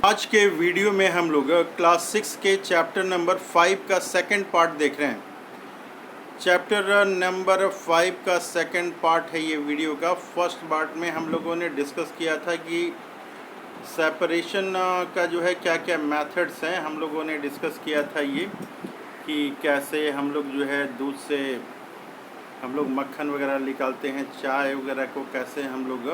आज के वीडियो में हम लोग क्लास 6 के चैप्टर नंबर 5 का सेकंड पार्ट देख रहे हैं। चैप्टर नंबर 5 का सेकंड पार्ट है ये वीडियो का। फर्स्ट पार्ट में हम लोगों ने डिस्कस किया था कि सेपरेशन का जो है क्या क्या मेथड्स हैं। हम लोगों ने डिस्कस किया था ये कि कैसे हम लोग जो है दूध से हम लोग मक्खन वगैरह निकालते हैं, चाय वगैरह को कैसे हम लोग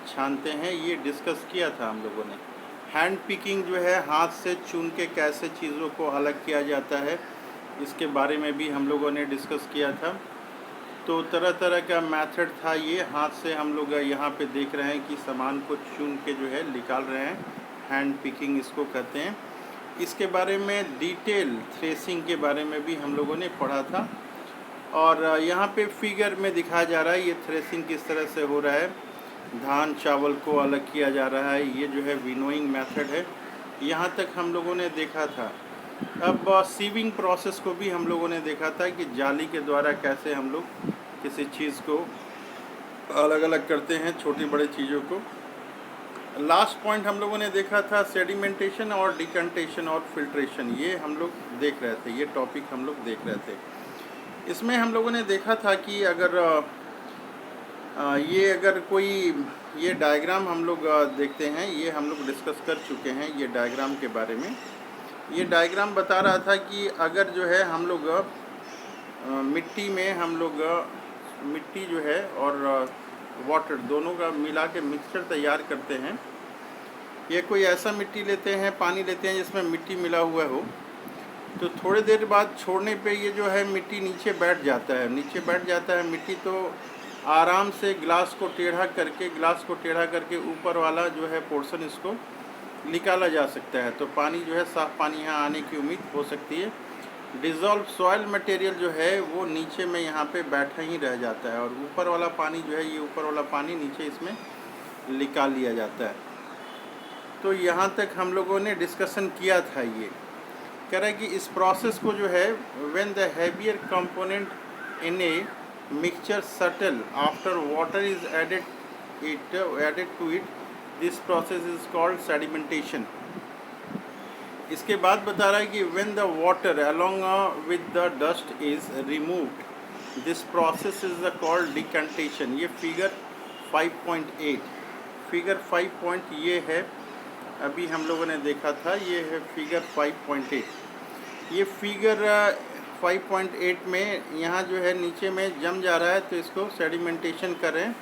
छानते हैं, ये डिस्कस किया था हम लोगों ने। हैंड पिकिंग जो है हाथ से चुन के कैसे चीज़ों को अलग किया जाता है, इसके बारे में भी हम लोगों ने डिस्कस किया था। तो तरह तरह का मेथड था ये। हाथ से हम लोग यहाँ पे देख रहे हैं कि सामान को चुन के जो है निकाल रहे हैं, हैंड पिकिंग इसको कहते हैं। इसके बारे में डिटेल थ्रेसिंग के बारे में भी हम लोगों ने पढ़ा था। और यहाँ पे फिगर में दिखाया जा रहा है ये थ्रेसिंग किस तरह से हो रहा है। धान चावल को अलग किया जा रहा है, ये जो है विनोइंग मेथड है। यहाँ तक हम लोगों ने देखा था। अब सीविंग प्रोसेस को भी हम लोगों ने देखा था कि जाली के द्वारा कैसे हम लोग किसी चीज़ को अलग अलग करते हैं, छोटी बड़ी चीज़ों को। लास्ट पॉइंट हम लोगों ने देखा था सेडिमेंटेशन और डिकंटेशन और फिल्ट्रेशन, ये हम लोग देख रहे थे, ये टॉपिक हम लोग देख रहे थे। इसमें हम लोगों ने देखा था कि अगर ये अगर कोई ये डायग्राम हम लोग देखते हैं, ये हम लोग डिस्कस कर चुके हैं ये डायग्राम के बारे में। ये डायग्राम बता रहा था कि अगर जो है हम लोग मिट्टी में हम लोग मिट्टी जो है और वाटर दोनों का मिला के मिक्सचर तैयार करते हैं। ये कोई ऐसा मिट्टी लेते हैं, पानी लेते हैं जिसमें मिट्टी मिला हुआ हो, तो थोड़ी देर बाद छोड़ने पे ये जो है मिट्टी नीचे बैठ जाता है मिट्टी। तो आराम से ग्लास को टेढ़ा करके ऊपर वाला जो है पोर्शन इसको निकाला जा सकता है। तो पानी जो है साफ़ पानी यहाँ आने की उम्मीद हो सकती है। डिज़ोल्व सॉइल मटेरियल जो है वो नीचे में यहाँ पे बैठा ही रह जाता है और ऊपर वाला पानी जो है ये ऊपर वाला पानी नीचे इसमें निकाल लिया जाता है। तो यहाँ तक हम लोगों ने डिस्कशन किया था। ये कह रहा है कि इस प्रोसेस को जो है when the heavier component in a mixture settle after water is added to it, this process is called sedimentation. इसके बाद बता रहा है कि when the water along with the dust is removed, this process is called decantation. ये figure 5.8 figure 5 ये है, अभी हम लोगों ने देखा था, ये है फिगर 5.8। ये फिगर 5.8 में यहाँ जो है नीचे में जम जा रहा है तो इसको सेडिमेंटेशन कर रहे हैं।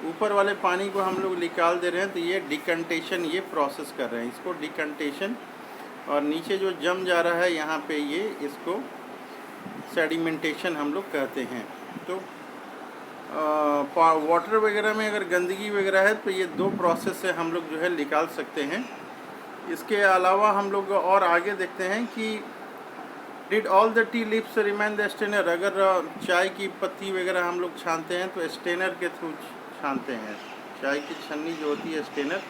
ऊपर वाले पानी को हम लोग निकाल दे रहे हैं तो ये डिकंटेशन ये प्रोसेस कर रहे हैं, इसको डिकंटेशन। और नीचे जो जम जा रहा है यहाँ पे ये इसको सेडिमेंटेशन हम लोग कहते हैं। तो वाटर वगैरह में अगर गंदगी वगैरह है तो ये दो प्रोसेस से हम लोग जो है निकाल सकते हैं। इसके अलावा हम लोग और आगे देखते हैं कि did all the tea lips remain the strainer. अगर चाय की पत्ती वगैरह हम लोग छानते हैं तो स्टेनर के थ्रू छानते हैं। चाय की छन्नी जो होती है स्टेनर,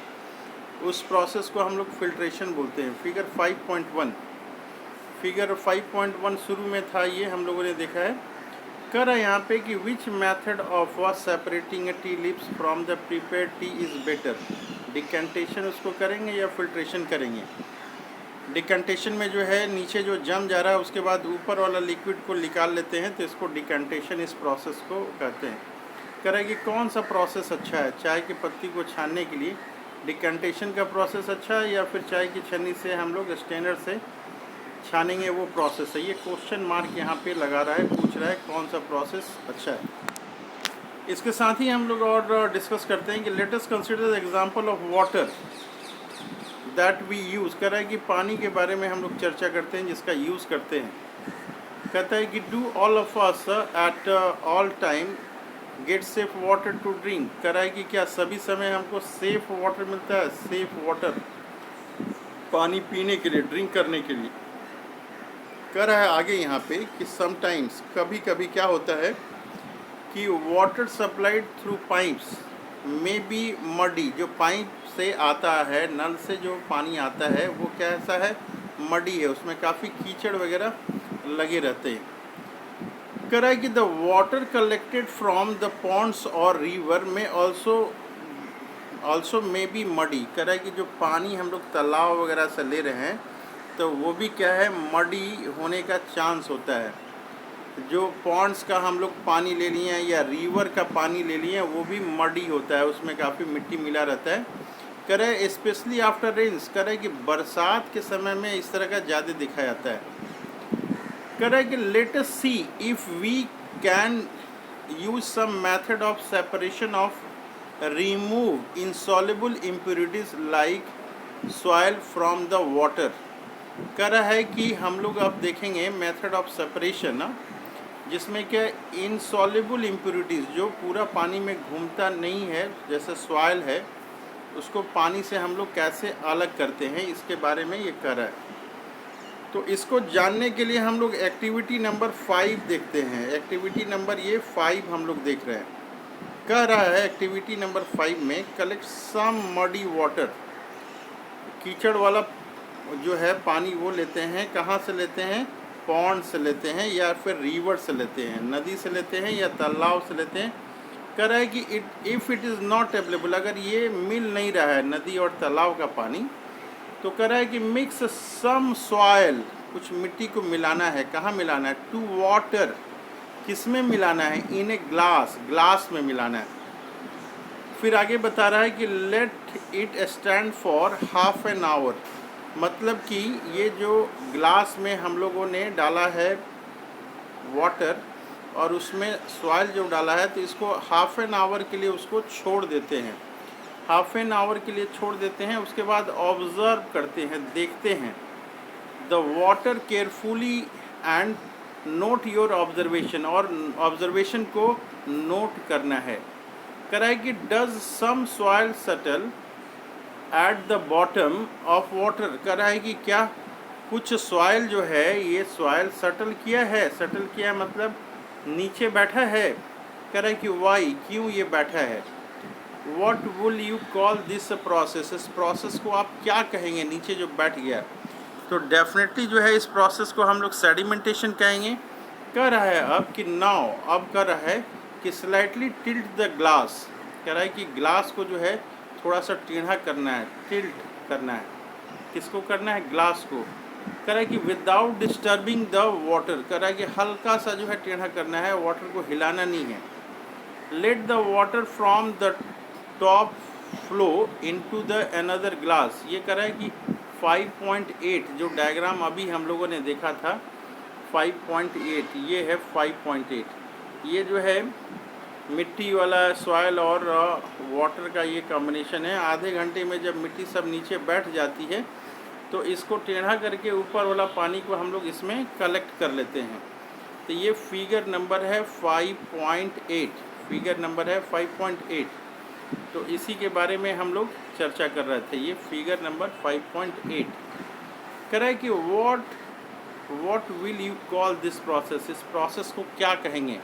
उस प्रोसेस को हम लोग फिल्ट्रेशन बोलते हैं। फिगर 5.1 शुरू में था, ये हम लोगों ने देखा है। कह रहा है यहाँ पे कि which method of separating tea leaves from the prepared tea is better. Decantation उसको करेंगे या फिल्ट्रेशन करेंगे। डिकंटेशन में जो है नीचे जो जम जा रहा है उसके बाद ऊपर वाला लिक्विड को निकाल लेते हैं तो इसको डिकंटेशन इस प्रोसेस को कहते हैं। कह रहा है कि कौन सा प्रोसेस अच्छा है, चाय की पत्ती को छानने के लिए डिकंटेशन का प्रोसेस अच्छा है या फिर चाय की छन्नी से हम लोग स्टेनर से छानेंगे वो प्रोसेस है। ये क्वेश्चन मार्क यहाँ पे लगा रहा है, पूछ रहा है कौन सा प्रोसेस अच्छा है। इसके साथ ही हम लोग और डिस्कस करते हैं कि let us consider the example of water that we use. कर रहा है कि पानी के बारे में हम लोग चर्चा करते हैं जिसका यूज़ करते हैं। कहता है कि do all of us at all time get safe water to drink. कर रहा है कि क्या सभी समय हमको सेफ वाटर मिलता है, सेफ वाटर पानी पीने के लिए, ड्रिंक करने के लिए। कह रहा है आगे यहाँ पे कि समटाइम्स कभी कभी क्या होता है कि वाटर सप्लाइड थ्रू पाइप्स में बी मडी। जो पाइप से आता है, नल से जो पानी आता है वो कैसा है, मडी है, उसमें काफ़ी कीचड़ वगैरह लगे रहते हैं। कह रहा है कि the water collected from the ponds और रिवर में also also may be muddy, कह रहा है कि जो पानी हम लोग तालाब वगैरह से ले रहे हैं तो वो भी क्या है, मडी होने का चांस होता है। जो पॉन्ड्स का हम लोग पानी ले लिए हैं या रिवर का पानी ले लिए हैं वो भी मडी होता है, उसमें काफ़ी मिट्टी मिला रहता है। कह रहे स्पेशली आफ्टर रेन्स, कह रहे कि बरसात के समय में इस तरह का ज़्यादा दिखा जाता है। कह रहे कि let us see if we can use some method of separation of remove insoluble impurities like soil from the water। कह रहा है कि हम लोग अब देखेंगे मेथड ऑफ सेपरेशन ना, जिसमें क्या इनसॉल्युबल इम्प्योरिटीज़ जो पूरा पानी में घूमता नहीं है जैसे सॉइल है, उसको पानी से हम लोग कैसे अलग करते हैं इसके बारे में ये कह रहा है। तो इसको जानने के लिए हम लोग एक्टिविटी नंबर 5 देखते हैं। एक्टिविटी नंबर ये 5 हम लोग देख रहे हैं। कह रहा है एक्टिविटी नंबर 5 में कलेक्ट सम मडी वाटर, कीचड़ वाला जो है पानी वो लेते हैं। कहाँ से लेते हैं? पॉन्ड से लेते हैं या फिर रिवर से लेते हैं, नदी से लेते हैं या तालाब से लेते हैं। कह रहा है कि if it is not available, अगर ये मिल नहीं रहा है नदी और तालाब का पानी, तो कह रहा है कि मिक्स सम सॉयल, कुछ मिट्टी को मिलाना है। कहाँ मिलाना है? टू वाटर, किस में मिलाना है? इन ए ग्लास, ग्लास में मिलाना है। फिर आगे बता रहा है कि let it stand for half an hour, मतलब कि ये जो ग्लास में हम लोगों ने डाला है वाटर और उसमें सॉइल जो डाला है, तो इसको हाफ एन आवर के लिए उसको छोड़ देते हैं। हाफ एन आवर के लिए छोड़ देते हैं। उसके बाद ऑब्ज़र्व करते हैं, देखते हैं the water carefully and note your observation, और ऑब्जर्वेशन को नोट करना है। कह रहा है कि does some soil settle at the bottom of water, कह रहा है कि क्या कुछ सॉइल जो है, ये सॉइल सेटल किया है। सेटल किया मतलब नीचे बैठा है। कह रहा है कि वाई, क्यों ये बैठा है। What will you call this process, इस प्रोसेस को आप क्या कहेंगे, नीचे जो बैठ गया। तो डेफिनेटली जो है इस प्रोसेस को हम लोग सेडिमेंटेशन कहेंगे। कह रहा है अब कि नाउ, अब कह रहा है कि स्लाइटली टिल्ट द ग्लास, कह रहा है कि ग्लास को जो है थोड़ा सा टेढ़ा करना है, टिल्ट करना है। किसको करना है? ग्लास को। कह रहा है कि विदाउट डिस्टर्बिंग द वाटर, कह रहा है कि हल्का सा जो है टेढ़ा करना है, वाटर को हिलाना नहीं है। Let the water from the top flow into the another glass, ये कह रहा है कि 5.8 जो डायग्राम अभी हम लोगों ने देखा था 5.8, ये है 5.8। ये जो है मिट्टी वाला सॉइल और वाटर का ये कॉम्बिनेशन है। आधे घंटे में जब मिट्टी सब नीचे बैठ जाती है तो इसको टेढ़ा करके ऊपर वाला पानी को हम लोग इसमें कलेक्ट कर लेते हैं। तो ये फिगर नंबर है 5.8, फिगर नंबर है 5.8। तो इसी के बारे में हम लोग चर्चा कर रहे थे। ये फिगर नंबर 5.8 कह रहा है कि what will you call this process, इस प्रोसेस को क्या कहेंगे।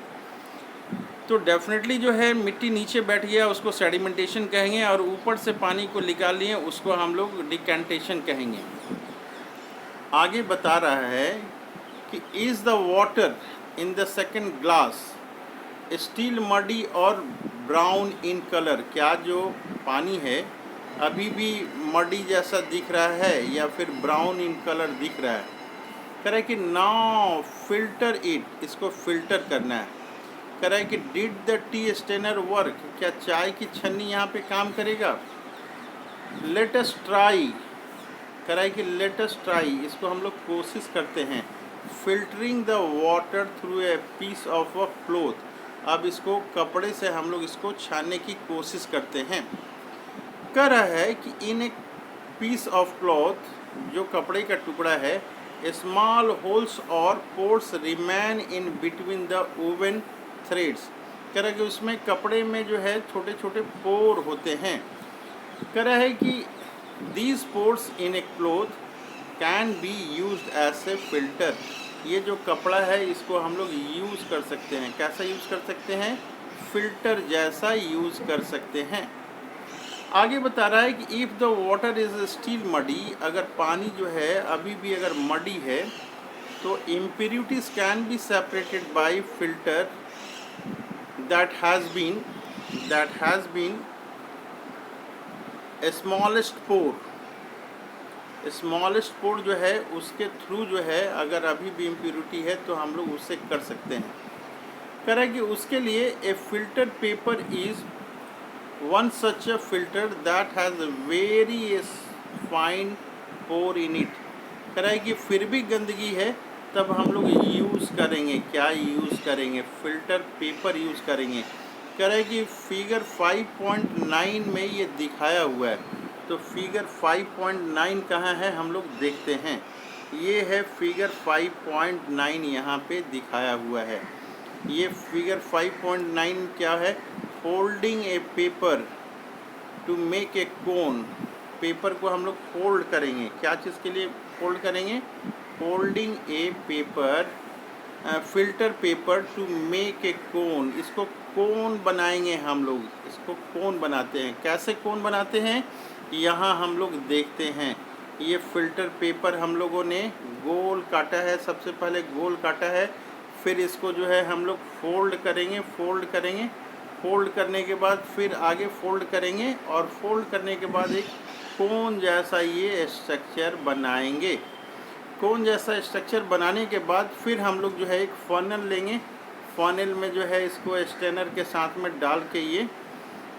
तो डेफिनेटली जो है मिट्टी नीचे बैठ गया उसको सेडिमेंटेशन कहेंगे, और ऊपर से पानी को निकाल लिए उसको हम लोग डिकेंटेशन कहेंगे। आगे बता रहा है कि is the water in the second glass steel muddy और ब्राउन इन कलर, क्या जो पानी है अभी भी मडी जैसा दिख रहा है या फिर ब्राउन इन कलर दिख रहा है। कह रहा है कि नाउ फिल्टर इट, इसको फिल्टर करना है। कह रहा है कि did the tea strainer work, क्या चाय की छन्नी यहाँ पे काम करेगा। लेट अस ट्राई, कह रहा है कि लेट अस ट्राई, इसको हम लोग कोशिश करते हैं। Filtering the water through a piece of a cloth, अब इसको कपड़े से हम लोग इसको छानने की कोशिश करते हैं। कह रहा है कि इन ए पीस ऑफ क्लॉथ, जो कपड़े का टुकड़ा है, स्मॉल होल्स और pores remain in between the woven threads, कह रहा है कि उसमें कपड़े में जो है छोटे छोटे पोर होते हैं। कह रहा है कि these pores in a cloth can be used as a filter, ये जो कपड़ा है इसको हम लोग यूज़ कर सकते हैं। कैसा यूज़ कर सकते हैं? फिल्टर जैसा यूज़ कर सकते हैं। आगे बता रहा है कि if the water is still muddy, अगर पानी जो है अभी भी अगर मडी है तो impurities can be separated by filter that has been smallest pore जो है उसके थ्रू जो है अगर अभी भी इम्प्योरिटी है तो हम लोग उससे कर सकते हैं। कह रहा है कि उसके लिए a filter paper is one such a filter that has very fine pore in it. कह रहा है कि फिर भी गंदगी है तब हम लोग यूज़ करेंगे, क्या यूज़ करेंगे, फ़िल्टर पेपर यूज़ करेंगे। कह रहा है कि फिगर 5.9 में ये दिखाया हुआ है। तो फिगर 5.9 कहाँ है हम लोग देखते हैं। ये है फिगर 5.9 यहाँ पे दिखाया हुआ है। ये फिगर 5.9 क्या है, folding a paper to make a cone. Paper को हम लोग फोल्ड करेंगे, क्या चीज़ के लिए फोल्ड करेंगे, folding a paper filter paper to make a cone. इसको कोन बनाएंगे हम लोग, इसको कोन बनाते हैं। कैसे कोन बनाते हैं यहाँ हम लोग देखते हैं। ये फिल्टर पेपर हम लोगों ने गोल काटा है, सबसे पहले गोल काटा है, फिर इसको जो है हम लोग फोल्ड करेंगे, फोल्ड करने के बाद फिर आगे फोल्ड करेंगे और फोल्ड करने के बाद एक कोन जैसा ये स्ट्रक्चर बनाएंगे। कोन जैसा स्ट्रक्चर बनाने के बाद फिर हम लोग जो है एक फनल लेंगे, फनल में जो है इसको स्टेनर के साथ में डाल के ये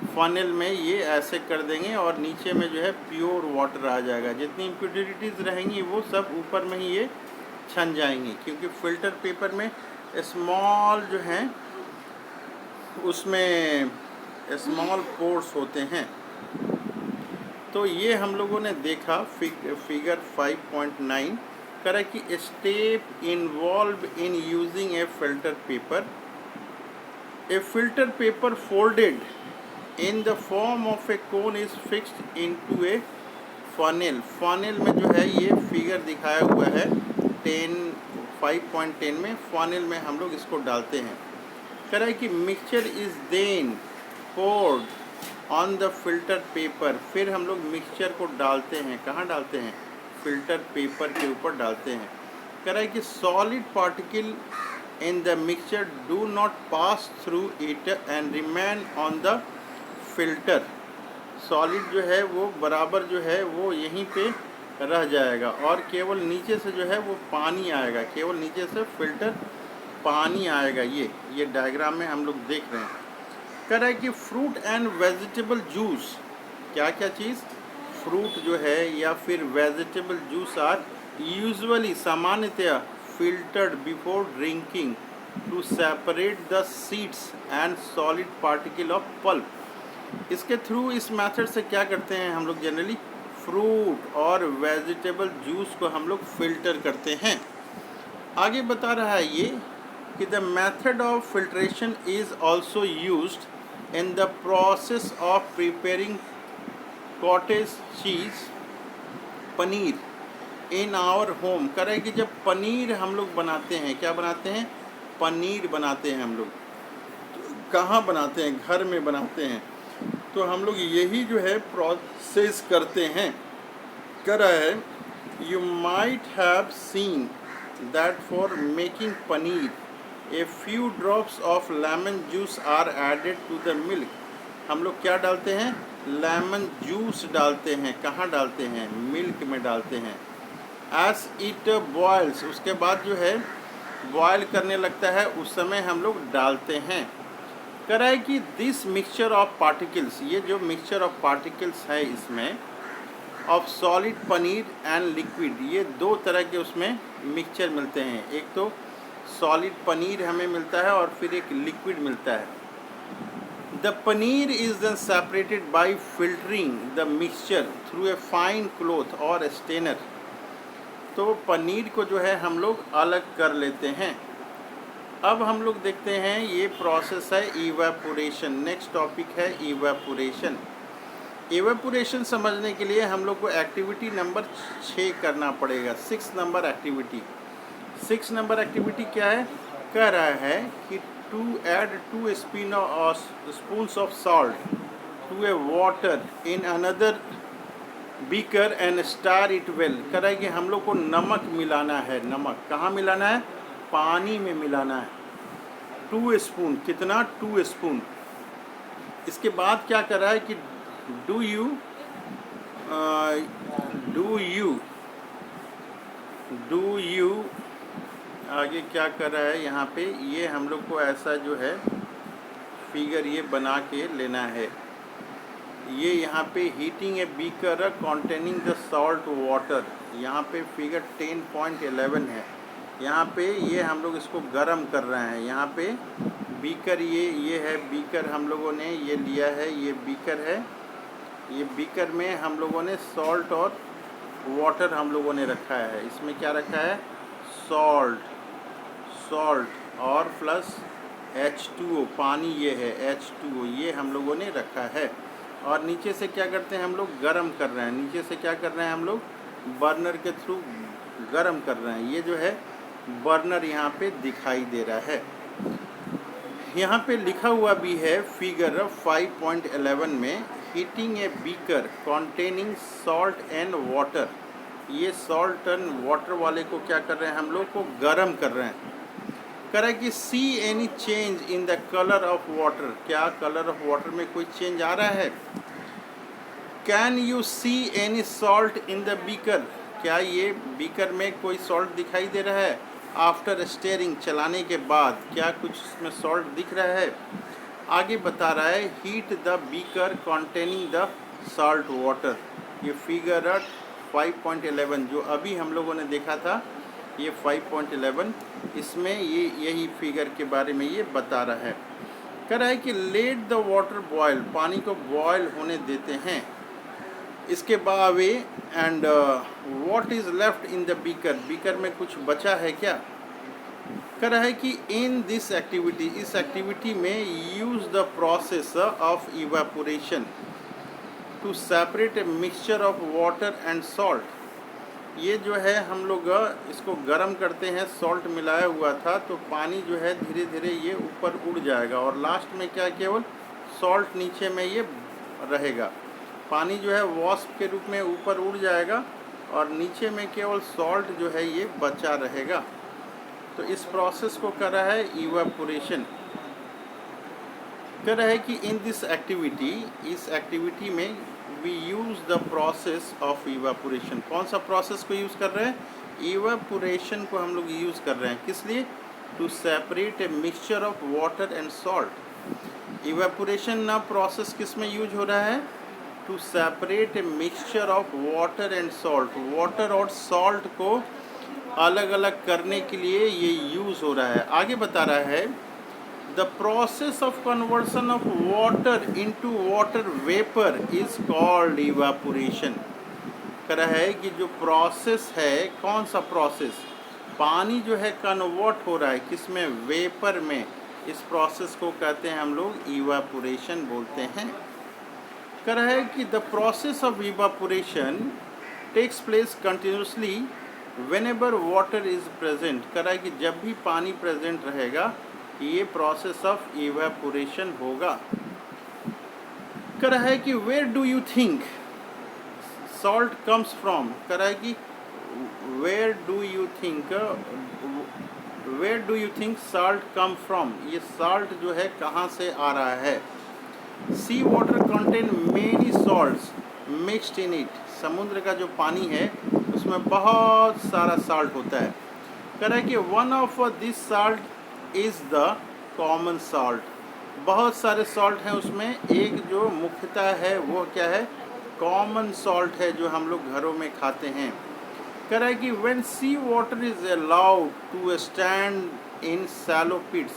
फनल में ये ऐसे कर देंगे और नीचे में जो है प्योर वाटर आ जाएगा। जितनी इम्प्योरिटीज़ रहेंगी वो सब ऊपर में ही ये छन जाएंगी, क्योंकि फ़िल्टर पेपर में स्मॉल जो हैं उसमें स्मॉल पोर्स होते हैं। तो ये हम लोगों ने देखा फिगर 5.9 करा कि step involve in using A filter paper. A filter paper folded in the form of A cone is fixed into A funnel. Funnel में जो है ये फिगर दिखाया हुआ है 5.10 में, फनेल में हम लोग इसको डालते हैं। कह रहा है कि mixture is then poured on the filter paper. फिर हम लोग मिक्सचर को डालते हैं, कहाँ डालते हैं, फिल्टर पेपर के ऊपर डालते हैं। कह रहा है कि solid particle in the mixture do not pass through it and remain on the filter. Solid जो है वो बराबर जो है वो यहीं पे रह जाएगा और केवल नीचे से जो है वो पानी आएगा, केवल नीचे से फिल्टर पानी आएगा। ये डायग्राम में हम लोग देख रहे हैं। कह रहा है कि फ्रूट एंड वेजिटेबल जूस, क्या क्या चीज़, फ्रूट जो है या फिर वेजिटेबल जूस आर यूजुअली सामान्यतया filtered before drinking to separate the seeds and solid particle of pulp. इसके थ्रू, इस मेथड से क्या करते हैं हम लोग जनरली, फ्रूट और वेजिटेबल जूस को हम लोग फिल्टर करते हैं। आगे बता रहा है ये कि the method of filtration is also used in the process of preparing cottage cheese, paneer in our home. कह रहे हैं कि जब पनीर हम लोग बनाते हैं, क्या बनाते हैं, पनीर बनाते हैं हम लोग, तो कहाँ बनाते हैं, घर में बनाते हैं, तो हम लोग यही जो है प्रोसेस करते हैं। कह रहा है you might have seen that for making paneer a few drops of lemon juice are added to the milk. हम लोग क्या डालते हैं, लेमन जूस डालते हैं, कहाँ डालते हैं, मिल्क में डालते हैं। एज इट बॉयल्स, उसके बाद जो है बॉयल करने लगता है उस समय हम लोग डालते हैं। कह रहा है कि दिस मिक्सचर ऑफ पार्टिकल्स, ये जो मिक्सचर ऑफ पार्टिकल्स है इसमें, of solid paneer and liquid, ये दो तरह के उसमें मिक्सचर मिलते हैं। एक तो सॉलिड पनीर हमें मिलता है और फिर एक लिक्विड मिलता है। The paneer is then separated by filtering the mixture through a fine cloth और स्टेनर। तो पनीर को जो है हम लोग अलग कर लेते हैं। अब हम लोग देखते हैं ये प्रोसेस है इवेपोरेशन। नेक्स्ट टॉपिक है इवेपोरेशन। इवेपोरेशन समझने के लिए हम लोग को एक्टिविटी नंबर 6 करना पड़ेगा, 6 नंबर एक्टिविटी। 6 नंबर एक्टिविटी क्या है, कह रहा है कि to add 2 spoons of salt to a water in another beaker and stir it well. कह रहा है कि हम लोग को नमक मिलाना है। नमक कहाँ मिलाना है, पानी में मिलाना है। 2 स्पून, कितना, 2 स्पून। इसके बाद क्या कर रहा है कि डू यू डू यू आगे क्या कर रहा है यहाँ पे, ये हम लोग को ऐसा जो है फिगर ये बना के लेना है। ये यहाँ पे heating a beaker containing the salt water, यहाँ पे फिगर 10.11 है। यहाँ पे ये हम लोग इसको गर्म कर रहे हैं। यहाँ पे बीकर ये है बीकर, हम लोगों ने ये लिया है, ये बीकर है। ये बीकर में हम लोगों ने सॉल्ट और वाटर हम लोगों ने रखा है। इसमें क्या रखा है, सॉल्ट और प्लस H2O, पानी ये है H2O, ये हम लोगों ने रखा है। और नीचे से क्या करते हैं हम लोग, गरम कर रहे हैं। नीचे से क्या कर रहे हैं हम लोग, बर्नर के थ्रू गरम कर रहे हैं। ये जो है बर्नर यहाँ पे दिखाई दे रहा है। यहाँ पे लिखा हुआ भी है फिगर 5.11 में, heating a beaker containing salt and water. ये सॉल्ट एंड वाटर वाले को क्या कर रहे हैं हम लोग को, गरम कर रहे हैं। कह रहा है कि see any change in the colour of water, क्या कलर ऑफ वाटर में कोई चेंज आ रहा है। Can you see any salt in the beaker, क्या ये बीकर में कोई सॉल्ट दिखाई दे रहा है। आफ्टर स्टीयरिंग, चलाने के बाद क्या कुछ इसमें सॉल्ट दिख रहा है। आगे बता रहा है heat the beaker containing the salt water. ये फिगर 5.11 जो अभी हम लोगों ने देखा था, ये 5.11, इसमें ये यही फिगर के बारे में ये बता रहा है। कह रहा है कि लेट द वाटर बॉयल, पानी को बॉयल होने देते हैं। इसके बाद and what is left in the beaker, beaker में कुछ बचा है क्या। कह रहा है कि इन दिस एक्टिविटी, इस एक्टिविटी में use the process of evaporation to separate a mixture of water and salt. ये जो है हम लोग इसको गर्म करते हैं, सॉल्ट मिलाया हुआ था, तो पानी जो है धीरे धीरे ये ऊपर उड़ जाएगा और लास्ट में क्या, केवल सॉल्ट नीचे में ये रहेगा। पानी जो है वाष्प के रूप में ऊपर उड़ जाएगा और नीचे में केवल सॉल्ट जो है ये बचा रहेगा। तो इस प्रोसेस को कर रहा है इवेपोरेशन। कर रहा है कि इन दिस एक्टिविटी, इस एक्टिविटी में we use the process of evaporation. कौन सा प्रोसेस को यूज़ कर रहे हैं, इवेपोरेशन को हम लोग यूज़ कर रहे हैं। किस लिए, to separate a mixture of water and salt. Evaporation ना प्रोसेस किस में यूज हो रहा है, to separate a mixture of water and salt. Water और सॉल्ट को अलग अलग करने के लिए ये यूज़ हो रहा है। आगे बता रहा है the process of conversion of water into water vapour is called evaporation. कह रहा है कि जो प्रोसेस है, कौन सा प्रोसेस, पानी जो है कन्वर्ट हो रहा है किसमें, वेपर में, इस प्रोसेस को कहते हैं हम लोग इवेपोरेशन बोलते हैं। कह रहा है कि the process of evaporation takes place continuously whenever water is present. कह रहा है कि जब भी पानी प्रेजेंट रहेगा ये प्रोसेस ऑफ इवेपोरेशन होगा। कह रहा है कि where do you think salt comes from. कह रहा है कि where do you think salt come from, ये सॉल्ट जो है कहाँ से आ रहा है। Sea water contain many salts mixed in it. समुद्र का जो पानी है उसमें बहुत सारा सॉल्ट होता है। कह रहा है कि one of this salt is the common salt. बहुत सारे सॉल्ट हैं उसमें, एक जो मुख्यतः है वो क्या है, कॉमन सॉल्ट है जो हम लोग घरों में खाते हैं। कह रहा है कि when sea water is allowed to stand in shallow pits,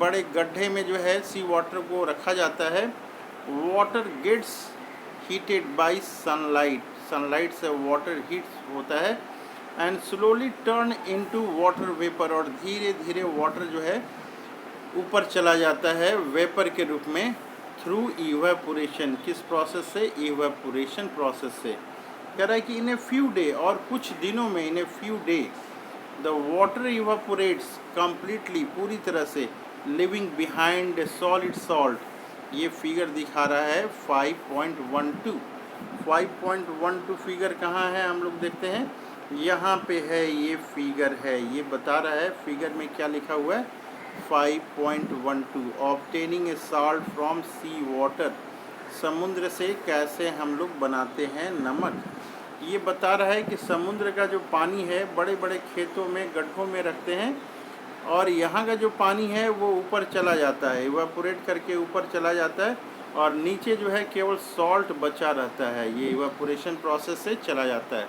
बड़े गड्ढे में जो है सी वाटर को रखा जाता है। Water gets heated by sunlight, sunlight से वाटर हीट होता है and slowly turn into water vapour, और धीरे धीरे वाटर जो है ऊपर चला जाता है वेपर के रूप में थ्रू इवेपोरेशन। किस प्रोसेस से, इवेपोरेशन प्रोसेस से। कह रहा है कि इन ए फ्यू डे, और कुछ दिनों में, in a few day the water evaporates completely, पूरी तरह से, leaving behind a solid salt. ये फिगर दिखा रहा है 5.12। 5.12 फिगर कहाँ है हम लोग देखते हैं, यहाँ पे है, ये फिगर है। ये बता रहा है फिगर में क्या लिखा हुआ है, 5.12 obtaining a salt from sea water. समुद्र से कैसे हम लोग बनाते हैं नमक। ये बता रहा है कि समुद्र का जो पानी है बड़े बड़े खेतों में गड्ढों में रखते हैं और यहाँ का जो पानी है वो ऊपर चला जाता है, इवापोरेट करके ऊपर चला जाता है और नीचे जो है केवल सॉल्ट बचा रहता है। ये इवापोरेशन प्रोसेस से चला जाता है।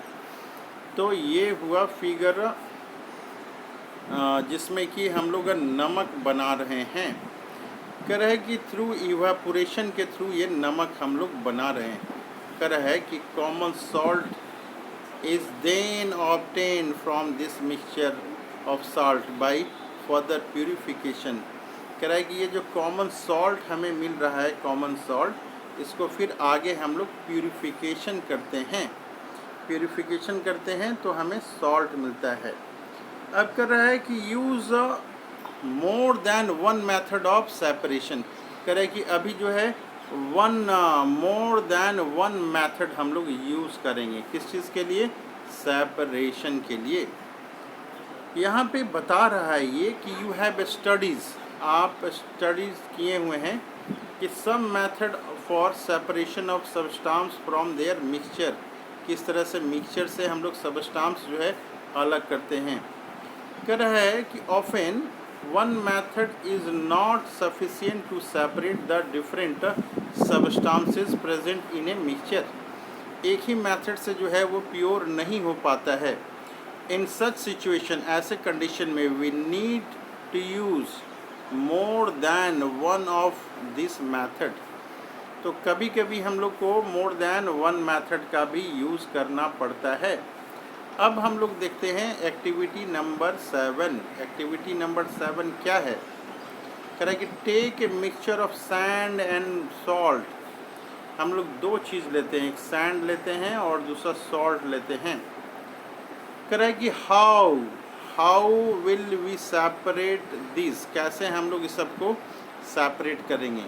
तो ये हुआ फिगर जिसमें कि हम लोग नमक बना रहे हैं। कह रहा है कि थ्रू इवापोरेशन के थ्रू ये नमक हम लोग बना रहे हैं। कह रहा है कि common salt is then obtain from this mixture of salt by further purification. कह रहा है कि ये जो कॉमन सॉल्ट हमें मिल रहा है, कॉमन सॉल्ट, इसको फिर आगे हम लोग प्यूरिफिकेशन करते हैं। प्यूरिफिकेशन करते हैं तो हमें सॉल्ट मिलता है। अब कर रहा है कि use more than one method of separation. कह रहा है कि अभी जो है मोर देन वन मेथड हम लोग यूज़ करेंगे। किस चीज़ के लिए? सेपरेशन के लिए। यहाँ पे बता रहा है ये कि यू हैव स्टडीज़, आप स्टडीज़ किए हुए हैं कि some method for separation of substance from their mixture. किस तरह से मिक्सचर से हम लोग सबस्टांस जो है अलग करते हैं। कह रहा है कि often one method is not sufficient to separate the different substances present in a mixture. एक ही मेथड से जो है वो प्योर नहीं हो पाता है। इन सच सिचुएशन, ऐसे कंडीशन में we need to use more than one of this method. तो कभी कभी हम लोग को मोर देन वन मेथड का भी यूज़ करना पड़ता है। अब हम लोग देखते हैं एक्टिविटी नंबर 7। एक्टिविटी नंबर 7 क्या है? कह रहा है कि take a mixture of sand and salt. हम लोग दो चीज़ लेते हैं, एक सैंड लेते हैं और दूसरा सॉल्ट लेते हैं। कह रहा है कि how will we separate this, कैसे हम लोग इस सबको सेपरेट करेंगे।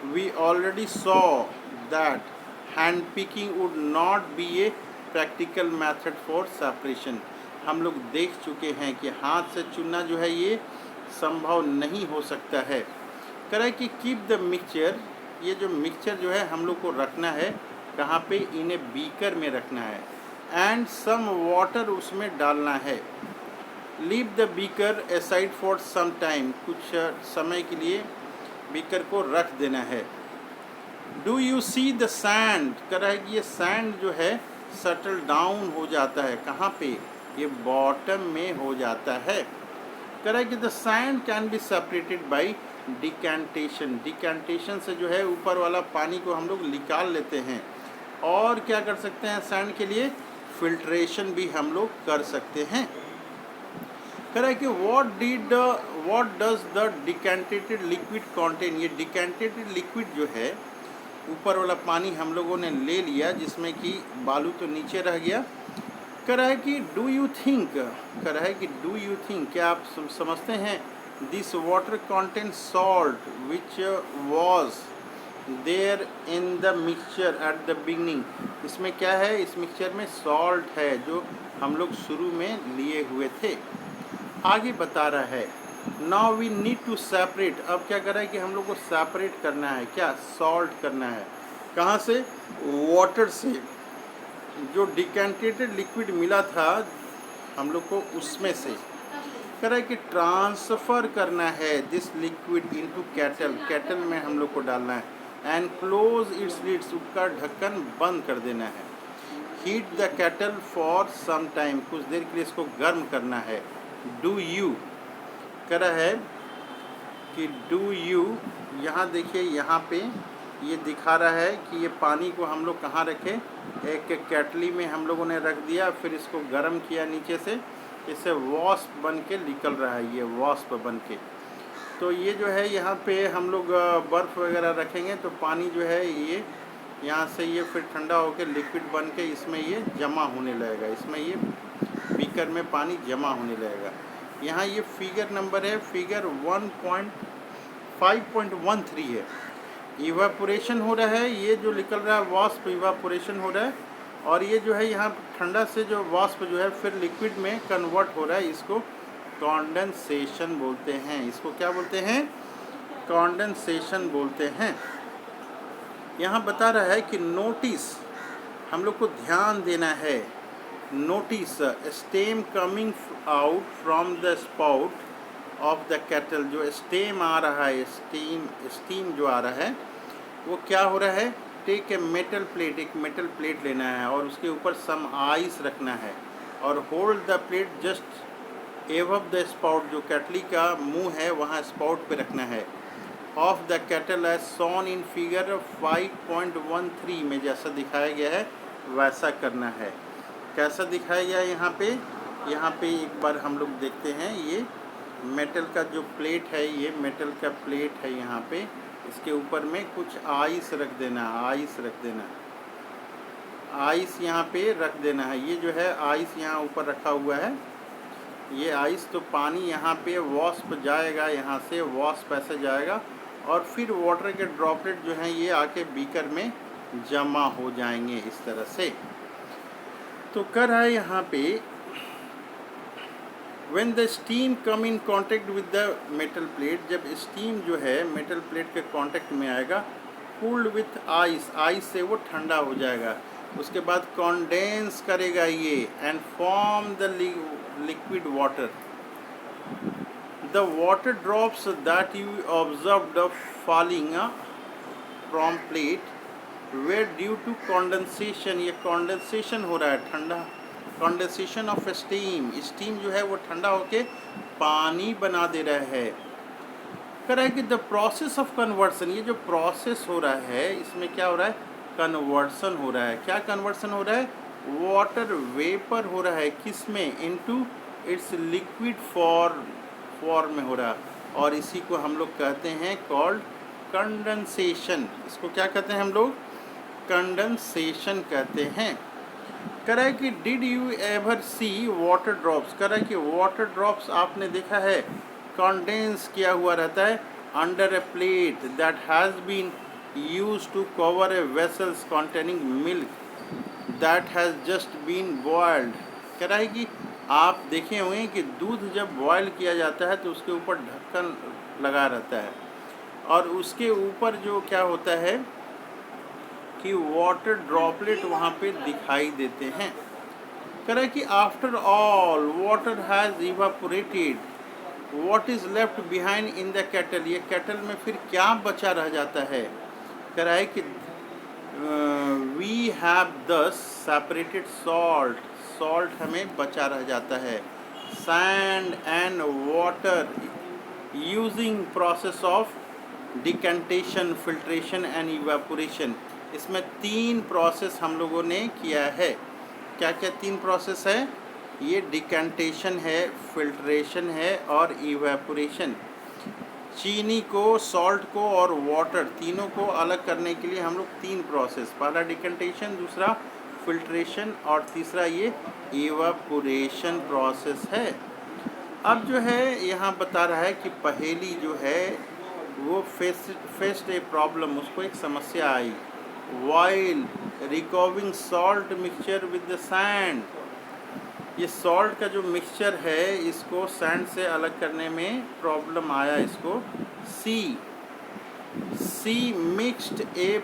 We already saw that hand picking would not be a practical method for separation. हम लोग देख चुके हैं कि हाथ से चुनना जो है ये संभव नहीं हो सकता है। कह रहा है कि कीप द मिक्सचर, ये जो मिक्सचर जो है हम लोग को रखना है कहाँ पे? इन्हें बीकर में रखना है एंड सम वाटर उसमें डालना है। Leave the beaker aside for some time, कुछ समय के लिए बीकर को रख देना है। Do you see the sand, कह रहा है कि ये सैंड जो है सटल डाउन हो जाता है। कहाँ पे? ये बॉटम में हो जाता है। कह रहा है कि the sand can be separated bye decantation. Decantation से जो है ऊपर वाला पानी को हम लोग निकाल लेते हैं। और क्या कर सकते हैं? सैंड के लिए फिल्ट्रेशन भी हम लोग कर सकते हैं। कह रहा है कि what does the decantated liquid contain. ये डिकेंटेटेड लिक्विड जो है, ऊपर वाला पानी हम लोगों ने ले लिया जिसमें कि बालू तो नीचे रह गया। कह रहा है कि डू यू थिंक, कह रहा है कि डू यू थिंक, क्या आप समझते हैं this water contain salt which was there in the mixture at the beginning. इसमें क्या है? इस मिक्सचर में सॉल्ट है जो हम लोग शुरू में लिए हुए थे। आगे बता रहा है now we need to separate. अब क्या कर रहा है कि हम लोग को सेपरेट करना है। क्या? सॉल्ट करना है। कहाँ से? वाटर से। जो डिकेंटेटेड लिक्विड मिला था हम लोग को उसमें से। कह रहा है कि ट्रांसफ़र करना है this liquid into cattle. Cattle में हम लोग को डालना है एंड क्लोज इट्स लिड्स, उसका ढक्कन बंद कर देना है। Heat the kettle for some time, कुछ देर के लिए इसको गर्म करना है। डू यू, कह रहा है कि डू यू, यहाँ देखिए यहाँ पे ये दिखा रहा है कि ये पानी को हम लोग कहाँ रखें? एक केटली में हम लोगों ने रख दिया, फिर इसको गर्म किया नीचे से, इससे वॉस्प बन के निकल रहा है, ये वॉस्प बन के। तो ये जो है यहाँ पे हम लोग बर्फ़ वगैरह रखेंगे तो पानी जो है ये यहाँ से ये फिर ठंडा होकर लिक्विड बन के इसमें ये जमा होने लगेगा, इसमें ये बीकर में पानी जमा होने लगेगा। यहाँ ये फिगर नंबर है, फिगर 1.5.13 है। इवापोरेशन हो रहा है, ये जो निकल रहा है वाष्प इवापोरेशन हो रहा है, और ये जो है यहाँ ठंडा से जो वाष्प जो है फिर लिक्विड में कन्वर्ट हो रहा है। इसको कॉन्डेंसेशन बोलते हैं। इसको क्या बोलते हैं? कॉन्डेंसेशन बोलते हैं। यहाँ बता रहा है कि नोटिस, हम लोग को ध्यान देना है। Notice stem coming out from the spout of the cattle, जो स्टेम आ रहा है, स्टीम जो आ रहा है वो क्या हो रहा है, टेक ए मेटल प्लेट, एक मेटल प्लेट लेना है और उसके ऊपर सम आइस रखना है और hold the plate just above the spout, जो कैटली का मुंह है वहाँ स्पाउट पे रखना है, of the kettle as shown in figure 5.13 में जैसा दिखाया गया है वैसा करना है। कैसा दिखाया गया है यहाँ पे एक बार हम लोग देखते हैं। ये मेटल का जो प्लेट है, ये मेटल का प्लेट है, यहाँ पे इसके ऊपर में कुछ आइस रख देना, आइस रख देना, आइस यहाँ पे रख देना है। ये जो है आइस यहाँ ऊपर रखा हुआ है, ये आइस, तो पानी यहाँ पे वॉस्प जाएगा, यहाँ से वॉस्प ऐसे जाएगा और फिर वाटर के ड्रॉपलेट जो हैं ये आके बीकर में जमा हो जाएंगे इस तरह से। तो कर रहा है यहाँ पे, when the steam come in contact with the metal plate, जब स्टीम जो है मेटल प्लेट के कांटेक्ट में आएगा, cooled with ice, आइस से वो ठंडा हो जाएगा, उसके बाद कंडेंस करेगा ये and form the liquid water. The water drops that you observed falling from plate were due to condensation, ये कंडेंसेशन हो रहा है, ठंडा, कंडेंसेशन ऑफ स्टीम, स्टीम जो है वो ठंडा होके पानी बना दे रहा है। कह रहा है कि द प्रोसेस ऑफ कन्वर्सन, ये जो प्रोसेस हो रहा है इसमें क्या हो रहा है, कन्वर्सन हो रहा है। क्या कन्वर्सन हो रहा है, वाटर वेपर हो रहा है, किस में, इनटू इट्स लिक्विड फॉर्म में हो रहा है, और इसी को हम लोग कहते हैं कॉल्ड कंडेंसेशन। इसको क्या कहते हैं हम लोग, कंडेंसेशन कहते हैं। कह रहा है कि did you ever see water drops, कह रहा है कि वाटर ड्रॉप्स आपने देखा है कंडेंस किया हुआ रहता है under a plate that has been used to cover a vessels containing milk that has just been boiled. कह रहा है कि आप देखे हुए हैं कि दूध जब बॉयल किया जाता है तो उसके ऊपर ढक्कन लगा रहता है और उसके ऊपर जो क्या होता है कि वाटर ड्रॉपलेट वहाँ पे दिखाई देते हैं। कह रहा है कि after all water has evaporated, what is left behind in the cattle, ये कैटल में फिर क्या बचा रह जाता है। कह रहा है कि वी हैव दस सेपरेटेड सॉल्ट, सॉल्ट हमें बचा रह जाता है, sand and water using process of decantation, filtration and evaporation. इसमें 3 प्रोसेस हम लोगों ने किया है। क्या क्या 3 प्रोसेस है, ये डिकेंटेशन है, फिल्ट्रेशन है और इवेपोरेशन। चीनी को, सॉल्ट को और वाटर तीनों को अलग करने के लिए हम लोग 3 प्रोसेस, पहला डिकेंटेशन, दूसरा फिल्ट्रेशन और तीसरा ये इवेपोरेशन प्रोसेस है। अब जो है यहाँ बता रहा है कि पहेली जो है वो फेस्ड ए प्रॉब्लम, उसको एक समस्या आई, while recovering salt mixture with the sand, ये सॉल्ट का जो मिक्सचर है इसको सैंड से अलग करने में प्रॉब्लम आया इसको। She mixed a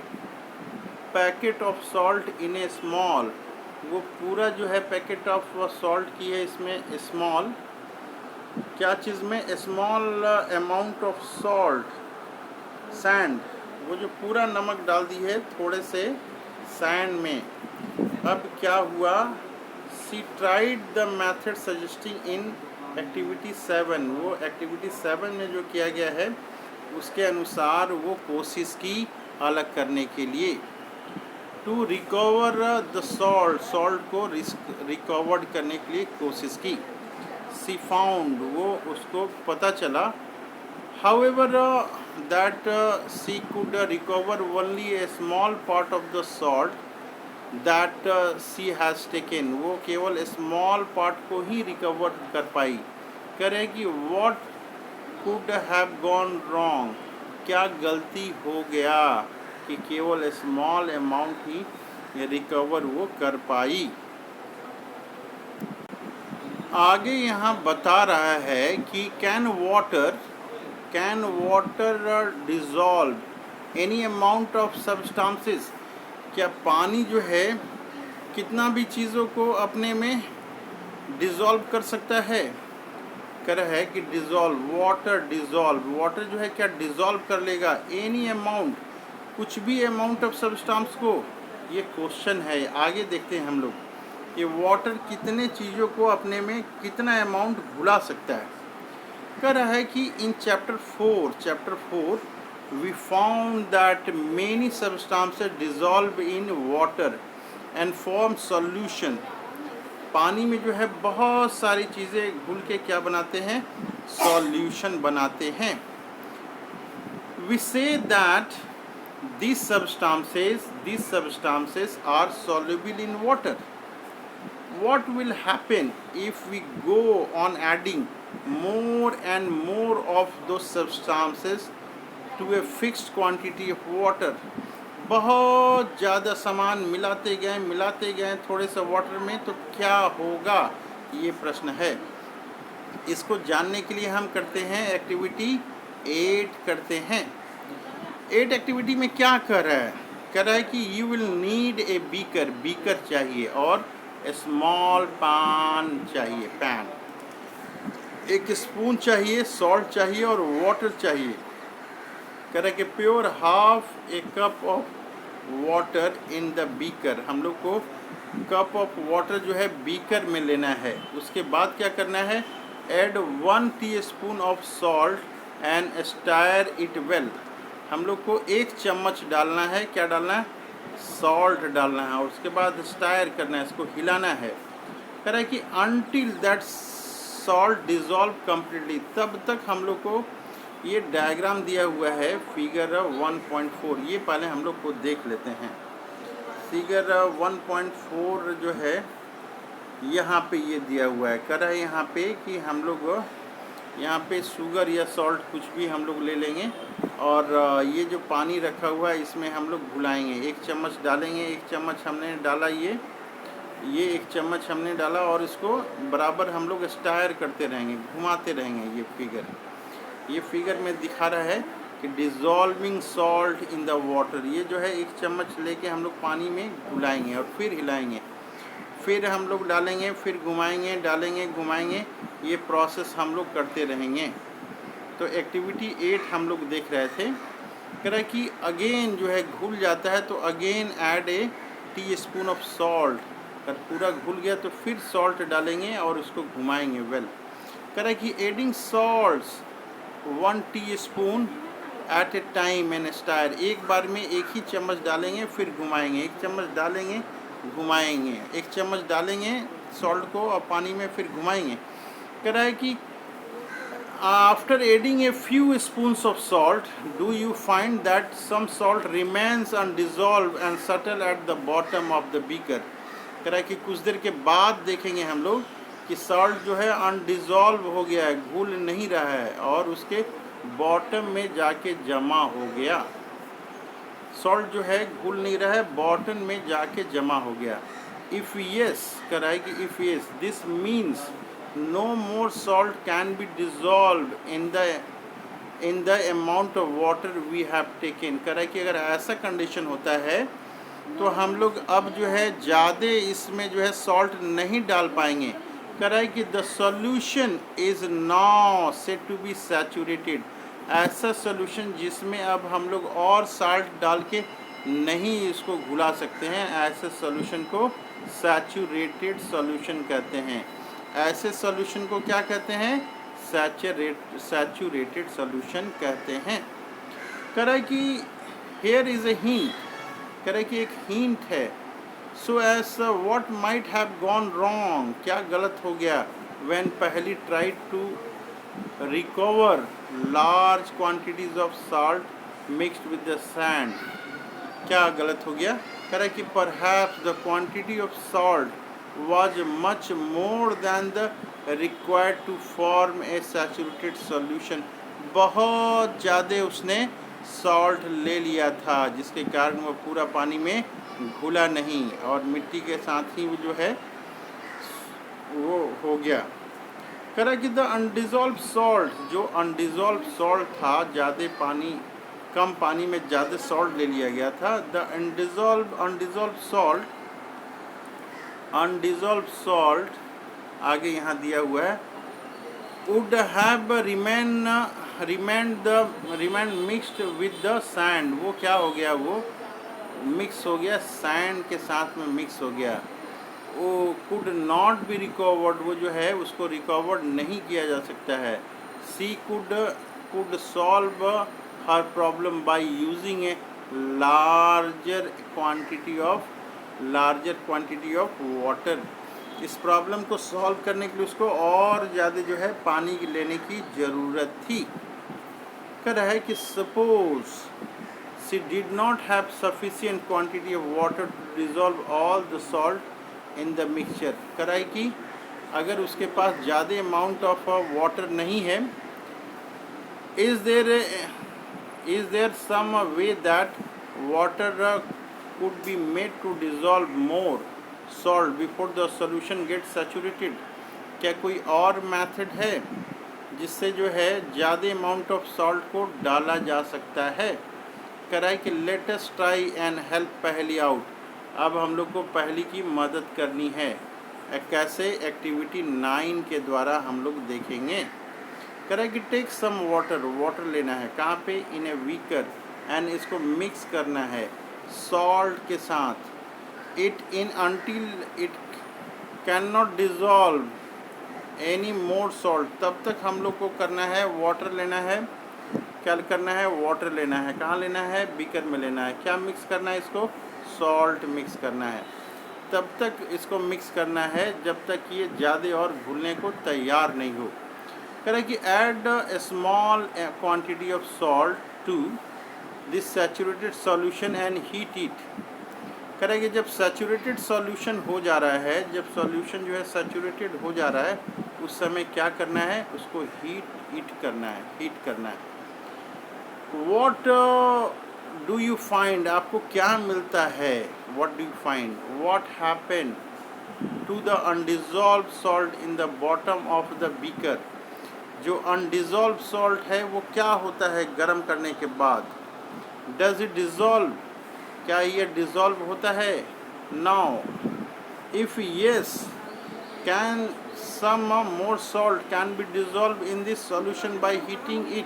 packet of salt in a small, वो पूरा जो है पैकेट ऑफ सॉल्ट की है इसमें स्मॉल, क्या चीज़ में, small amount of salt sand, वो जो पूरा नमक डाल दी है थोड़े से सैंड में। अब क्या हुआ, she tried the method suggesting in activity 7, वो एक्टिविटी 7 में जो किया गया है उसके अनुसार वो कोशिश की अलग करने के लिए। To recover the salt, salt को रिकवर्ड करने के लिए कोशिश की। सी फाउंड, वो उसको पता चला, however that she could recover only a small part of the salt that she has taken, वो केवल स्मॉल पार्ट को ही रिकवर कर पाई। कह रहे कि what could have gone wrong, क्या गलती हो गया कि केवल स्मॉल अमाउंट ही रिकवर वो कर पाई। आगे यहाँ बता रहा है कि can water dissolve any amount of substances, क्या पानी जो है कितना भी चीज़ों को अपने में डिज़ोल्व कर सकता है। कह रहा है कि डिज़ोल्व वाटर जो है क्या डिज़ोल्व कर लेगा एनी अमाउंट, कुछ भी अमाउंट ऑफ सब्सटेंस को। ये क्वेश्चन है, आगे देखते हैं हम लोग कि वाटर कितने चीज़ों को अपने में कितना अमाउंट घुला सकता है। कह रहा है कि in chapter 4 we found that many substances dissolve in water and form solution. पानी में जो है बहुत सारी चीज़ें घुल के क्या बनाते हैं, सॉल्यूशन बनाते हैं। We say that these substances are soluble in water. What will happen if we go on adding more and more of those substances to a fixed quantity of water? बहुत ज़्यादा सामान मिलाते गए थोड़े से वाटर में, तो क्या होगा, ये प्रश्न है। इसको जानने के लिए हम करते हैं एक्टिविटी 8 करते हैं। 8 एक्टिविटी में क्या कर रहा है, कह रहा है कि you will need a beaker चाहिए और स्मॉल पैन चाहिए, एक स्पून चाहिए, सॉल्ट चाहिए और वाटर चाहिए। कह रहा है कि pure half A cup of water in the beaker. हम लोग को कप ऑफ वाटर जो है बीकर में लेना है। उसके बाद क्या करना है, add 1 teaspoon of salt and stair it well. हम लोग को 1 चम्मच डालना है, क्या डालना है, सॉल्ट डालना है, और उसके बाद स्टायर करना है, इसको हिलाना है। कह रहा है कि until that salt dissolve completely, तब तक हम लोग को, ये डायग्राम दिया हुआ है फिगर 1.4, ये पहले हम लोग को देख लेते हैं। फिगर 1.4 जो है यहाँ पे ये दिया हुआ है। कह रहा है यहाँ पे कि हम लोग यहाँ पे शुगर या सॉल्ट कुछ भी हम लोग ले लेंगे, और ये जो पानी रखा हुआ है इसमें हम लोग घुलाएंगे। 1 चम्मच डालेंगे, 1 चम्मच हमने डाला, ये 1 चम्मच हमने डाला, और इसको बराबर हम लोग स्टायर करते रहेंगे, घुमाते रहेंगे। ये फिगर में दिखा रहा है कि डिज़ोल्विंग सॉल्ट इन द वाटर। ये जो है 1 चम्मच लेके हम लोग पानी में घुलाएंगे और फिर हिलाएंगे, फिर हम लोग डालेंगे, फिर घुमाएंगे, डालेंगे, घुमाएंगे। ये प्रोसेस हम लोग करते रहेंगे। तो एक्टिविटी 8 हम लोग देख रहे थे। कह रहा है कि अगेन जो है घुल जाता है तो again add a teaspoon of salt. अगर पूरा घुल गया तो फिर सॉल्ट डालेंगे और उसको घुमाएंगे वेल। कह रहा है कि adding salts 1 teaspoon at a time and stir. एक बार में 1 ही चम्मच डालेंगे, फिर घुमाएंगे, 1 चम्मच डालेंगे, घुमाएंगे, 1 चम्मच डालेंगे सॉल्ट को और पानी में, फिर घुमाएंगे। कह रहा है कि after adding a few spoons of salt do you find that some salt remains undissolve and settle at the bottom of the beaker. कह रहा है कि कुछ देर के बाद देखेंगे हम लोग कि सॉल्ट जो है अनडिज़ोल्व हो गया है, घुल नहीं रहा है और उसके बॉटम में जाके जमा हो गया। सॉल्ट जो है घुल नहीं रहा है, बॉटम में जाके जमा हो गया। इफ़ येस, कह रहा है कि if yes this means no more salt can be dissolve in the amount of water we have taken. कह रहा है कि अगर ऐसा कंडीशन होता है तो हम लोग अब जो है ज़्यादा इसमें जो है सॉल्ट नहीं डाल पाएंगे। कह रहा है कि the solution is now said to be saturated. ऐसा सॉल्यूशन जिसमें अब हम लोग और साल्ट डाल के नहीं इसको घुला सकते हैं, ऐसे सॉल्यूशन को सैचुरेटेड सॉल्यूशन कहते हैं। ऐसे सॉल्यूशन को क्या कहते हैं, सैचुरेटेड सॉल्यूशन कहते हैं। कह रहा है कि हियर इज़ ए हिंट, कह रहा है कि एक हिंट है। So as what might have gone wrong, क्या गलत हो गया, when Paheli tried to recover large quantities of salt mixed with the sand. क्या गलत हो गया, कह रहा है कि perhaps the quantity of salt was much more than the required to form a saturated solution। बहुत ज़्यादा उसने सॉल्ट ले लिया था जिसके कारण वो पूरा पानी में घुला नहीं और मिट्टी के साथ ही वो जो है वो हो गया। कह रहा कि द अनडिज़ोल्व सॉल्ट, जो अनडिज़ोल्व सॉल्ट था, ज़्यादा पानी कम पानी में ज़्यादा सॉल्ट ले लिया गया था। द अनडिजॉल्व सॉल्ट आगे यहाँ दिया हुआ है, would have remained mixed with the sand। वो क्या हो गया, वो मिक्स हो गया, सैंड के साथ में मिक्स हो गया। वो could not be recovered, वो जो है उसको रिकवर्ड नहीं किया जा सकता है। She could solve her problem by using a larger quantity of water। इस प्रॉब्लम को सॉल्व करने के लिए उसको और ज़्यादा जो है पानी लेने की ज़रूरत थी। कह रहा है कि suppose she did not have sufficient quantity of water to dissolve all the salt in the mixture. कह रहा है कि अगर उसके पास ज़्यादा अमाउंट ऑफ वाटर नहीं है, is there some way that water could be made to dissolve more salt before the solution gets saturated। क्या कोई और मेथड है जिससे जो है ज़्यादा अमाउंट ऑफ सॉल्ट को डाला जा सकता है। कह रहा है कि let us try and help पहली आउट। अब हम लोग को पहली की मदद करनी है। कैसे? एक्टिविटी 9 के द्वारा हम लोग देखेंगे। कह रहा है कि टेक सम वाटर लेना है, कहाँ पे? इन ए बीकर, एंड इसको मिक्स करना है सॉल्ट के साथ। It in until it can not dissolve any more salt. तब तक हम लोग को करना है, वाटर लेना है। क्या करना है? वाटर लेना है। कहाँ लेना है? बीकर में लेना है। क्या मिक्स करना है? इसको सॉल्ट मिक्स करना है। तब तक इसको मिक्स करना है जब तक ये ज़्यादा और घुलने को तैयार नहीं हो। कह रहा है कि add a small quantity of salt to this saturated solution and heat it. कह रहा है कि जब सैचुरेटेड सॉल्यूशन हो जा रहा है, जब सॉल्यूशन जो है सैचुरेटेड हो जा रहा है, उस समय क्या करना है? उसको हीट करना है। What do you find? आपको क्या मिलता है? What do you find? What happened to the undissolved salt in the bottom of the beaker? जो अनडिज़ोल्व सॉल्ट है वो क्या होता है गर्म करने के बाद? Does it dissolve? क्या ये डिज़ोल्व होता है? Now if yes, can some more salt can be dissolve in this solution by heating it.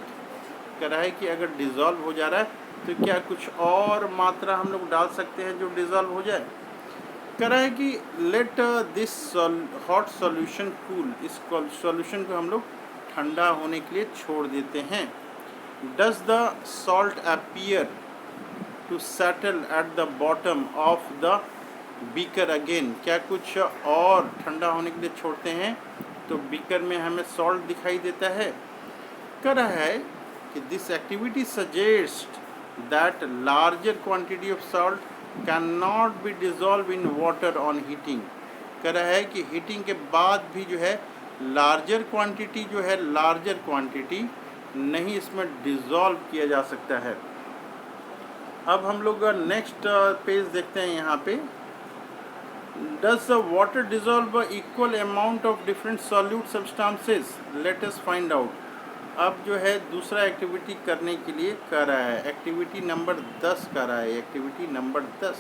कह रहा है कि अगर डिज़ोल्व हो जा रहा है तो क्या कुछ और मात्रा हम लोग डाल सकते हैं जो डिज़ोल्व हो जाए? कह रहा है कि let this hot solution cool. इस सॉल्यूशन को हम लोग ठंडा होने के लिए छोड़ देते हैं। Does the salt appear to settle at the bottom of the beaker again. क्या कुछ और ठंडा होने के लिए छोड़ते हैं तो बीकर में हमें सॉल्ट दिखाई देता है? कह रहा है कि this activity suggest that larger quantity of salt can not be dissolve in water on heating. कह रहा है कि हीटिंग के बाद भी जो है लार्जर क्वांटिटी नहीं इसमें डिज़ोल्व किया जा सकता है। अब हम लोग नेक्स्ट पेज देखते हैं। यहाँ पे does the water dissolve equal amount of different solute substances? Let us find out. अब जो है दूसरा एक्टिविटी करने के लिए कर रहा है, एक्टिविटी नंबर 10 कर रहा है। एक्टिविटी नंबर 10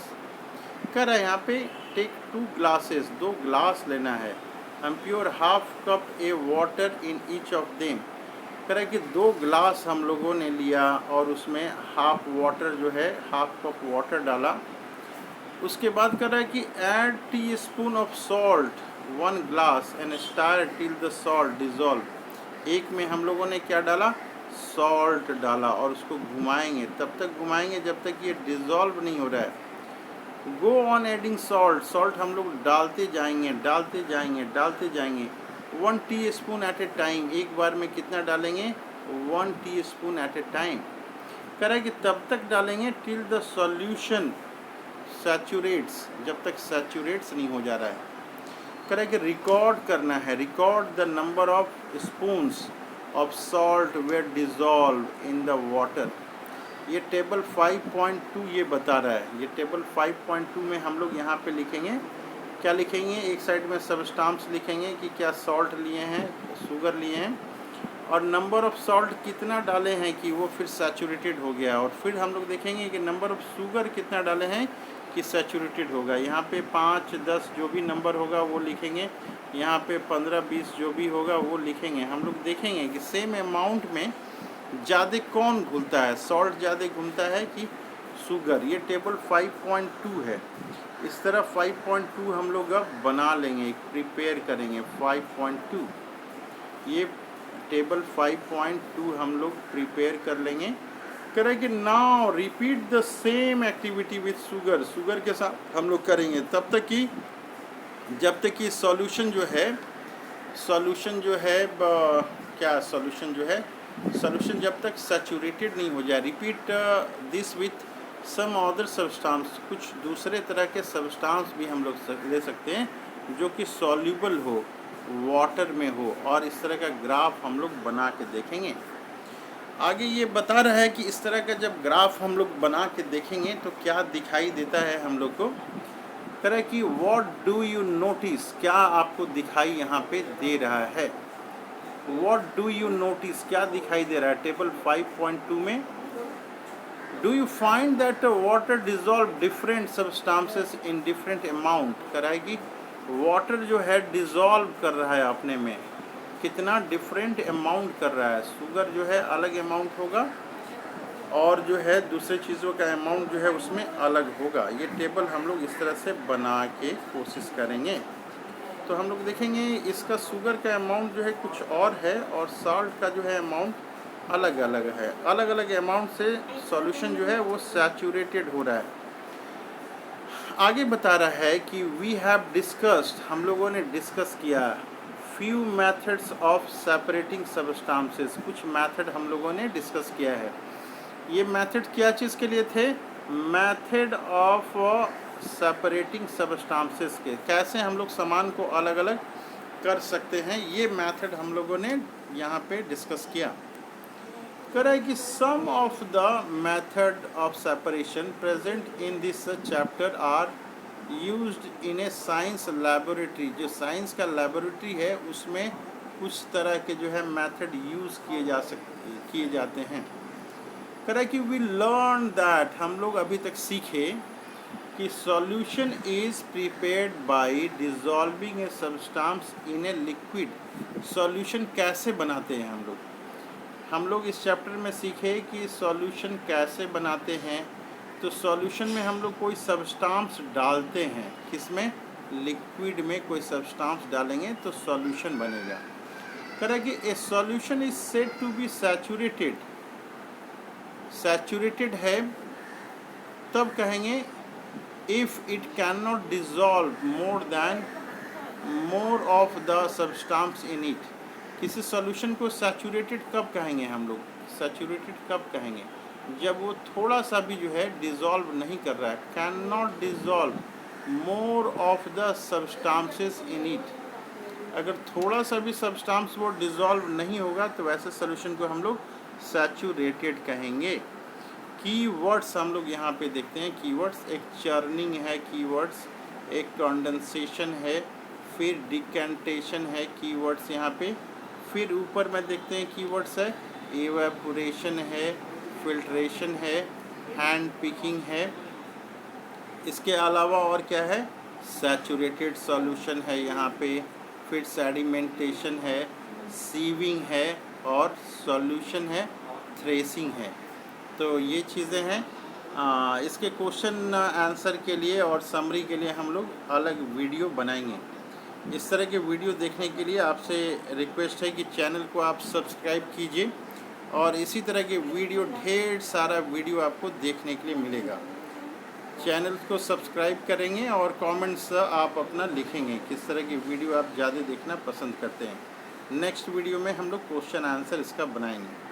कर रहा है यहाँ पे टेक 2 ग्लासेस, 2 ग्लास लेना है। एम्प्योर half cup A water in each of them. कह रहा है कि 2 ग्लास हम लोगों ने लिया और उसमें हाफ कप वाटर डाला। उसके बाद कह रहा है कि add teaspoon of salt 1 glass and star till the salt dissolve. एक में हम लोगों ने क्या डाला? सॉल्ट डाला और उसको घुमाएंगे, तब तक घुमाएंगे जब तक ये डिज़ोल्व नहीं हो रहा है। गो ऑन एडिंग सॉल्ट हम लोग डालते जाएंगे 1 टीस्पून एट ए टाइम। एक बार में कितना डालेंगे? 1 टीस्पून एट ए टाइम। कह रहा है कि तब तक डालेंगे टिल द सॉल्यूशन सैचुरेट्स, जब तक सैचुरेट्स नहीं हो जा रहा है। कह रहा है कि रिकॉर्ड करना है, record the number of spoons of salt were dissolve in the water. ये टेबल 5.2 ये बता रहा है। ये टेबल 5.2 में हम लोग यहाँ पे लिखेंगे, क्या लिखेंगे? एक साइड में सबस्टांप्स लिखेंगे कि क्या सॉल्ट लिए हैं, शुगर लिए हैं, और नंबर ऑफ़ सॉल्ट कितना डाले हैं कि वो फिर सैचुरेटेड हो गया, और फिर हम लोग देखेंगे कि नंबर ऑफ़ शुगर कितना डाले हैं कि सैचुरेटेड होगा। यहाँ पे 5, 10 जो भी नंबर होगा वो लिखेंगे, यहाँ पे 15, 20 जो भी होगा वो लिखेंगे। हम लोग देखेंगे कि सेम अमाउंट में ज़्यादा कौन घुलता है, सॉल्ट ज़्यादा घुलता है कि शुगर। ये टेबल 5.2 है। इस तरह 5.2 हम लोग अब बना लेंगे, प्रिपेयर करेंगे 5.2। ये टेबल 5.2 हम लोग प्रिपेयर कर लेंगे। करें कि now repeat the same activity with sugar. Sugar के साथ हम लोग करेंगे तब तक कि जब तक कि सॉल्यूशन जो है क्या सॉल्यूशन जब तक सैचुरेटेड नहीं हो जाए। Repeat this with some other substance. कुछ दूसरे तरह के सब्सटेंस भी हम लोग ले सकते हैं जो कि सॉल्यूबल हो, वाटर में हो, और इस तरह का ग्राफ हम लोग बना के देखेंगे। आगे ये बता रहा है कि इस तरह का जब ग्राफ हम लोग बना के देखेंगे तो क्या दिखाई देता है हम लोग को। तरह कि व्हाट डू यू नोटिस, क्या आपको दिखाई यहाँ पे दे रहा है। व्हाट डू यू नोटिस, क्या दिखाई दे रहा है टेबल 5.2 में। Do you find that water dissolve different substances in different amount. कराएगी वाटर जो है डिजॉल्व कर रहा है अपने में, कितना डिफरेंट अमाउंट कर रहा है। शुगर जो है अलग अमाउंट होगा और जो है दूसरे चीज़ों का अमाउंट जो है उसमें अलग होगा। ये टेबल हम लोग इस तरह से बना के कोशिश करेंगे। तो हम लोग देखेंगे इसका शुगर का अमाउंट जो है कुछ और है और सॉल्ट का जो है अमाउंट अलग अलग है। अलग अलग अमाउंट से सॉल्यूशन जो है वो सैचुरेटेड हो रहा है। आगे बता रहा है कि वी हैव डिस्कस्ड, हम लोगों ने डिस्कस किया, few methods of separating substances. कुछ मेथड हम लोगों ने डिस्कस किया है। ये मेथड क्या चीज़ के लिए थे। मेथड ऑफ सेपरेटिंग सब्सटेंसेस के, कैसे हम लोग सामान को अलग अलग कर सकते हैं, ये मेथड हम लोगों ने यहाँ पे डिस्कस किया। कह रहा है कि some of the method of separation present in this chapter are used in a science laboratory. जो साइंस का लैबोरेटरी है उसमें कुछ तरह के जो है मेथड यूज़ किए जाते हैं। कह रहा है कि वी लर्न दैट, हम लोग अभी तक सीखे कि solution is prepared by dissolving a substance in a liquid. Solution कैसे बनाते हैं हम लोग इस चैप्टर में सीखे कि सॉल्यूशन कैसे बनाते हैं। तो सॉल्यूशन में हम लोग कोई सब्सटेंस डालते हैं, किसमें, लिक्विड में कोई सब्सटेंस डालेंगे तो सॉल्यूशन बनेगा। कह रहा है कि a solution is said to be saturated. Saturated है तब कहेंगे if it can not dissolve more of the substance in it. किसी सॉल्यूशन को सैचुरेटेड कब कहेंगे हम लोग, सैचुरेटेड कब कहेंगे, जब वो थोड़ा सा भी जो है डिज़ोल्व नहीं कर रहा है। Can not dissolve more of the substances in it. अगर थोड़ा सा भी सब्सटेंस वो डिज़ोल्व नहीं होगा तो वैसे सॉल्यूशन को हम लोग सैचुरेटेड कहेंगे। कीवर्ड्स हम लोग यहाँ पे देखते हैं। कीवर्ड्स, एक चर्निंग है कीवर्ड्स, एक कंडेंसेशन है, फिर डिकेंटेशन है कीवर्ड्स यहाँ पे, फिर ऊपर में देखते हैं कीवर्ड्स है इवेपोरेशन है, फिल्ट्रेशन है, हैंड पिकिंग है। इसके अलावा और क्या है, सैचुरेटेड सॉल्यूशन है यहाँ पे, फिर सेडिमेंटेशन है, सीविंग है और सॉल्यूशन है, थ्रेसिंग है। तो ये चीज़ें हैं। इसके क्वेश्चन आंसर के लिए और समरी के लिए हम लोग अलग वीडियो बनाएंगे। इस तरह के वीडियो देखने के लिए आपसे रिक्वेस्ट है कि चैनल को आप सब्सक्राइब कीजिए और इसी तरह के वीडियो, ढेर सारा वीडियो आपको देखने के लिए मिलेगा। चैनल को सब्सक्राइब करेंगे और कमेंट्स आप अपना लिखेंगे किस तरह की वीडियो आप ज़्यादा देखना पसंद करते हैं। नेक्स्ट वीडियो में हम लोग क्वेश्चन आंसर इसका बनाएंगे।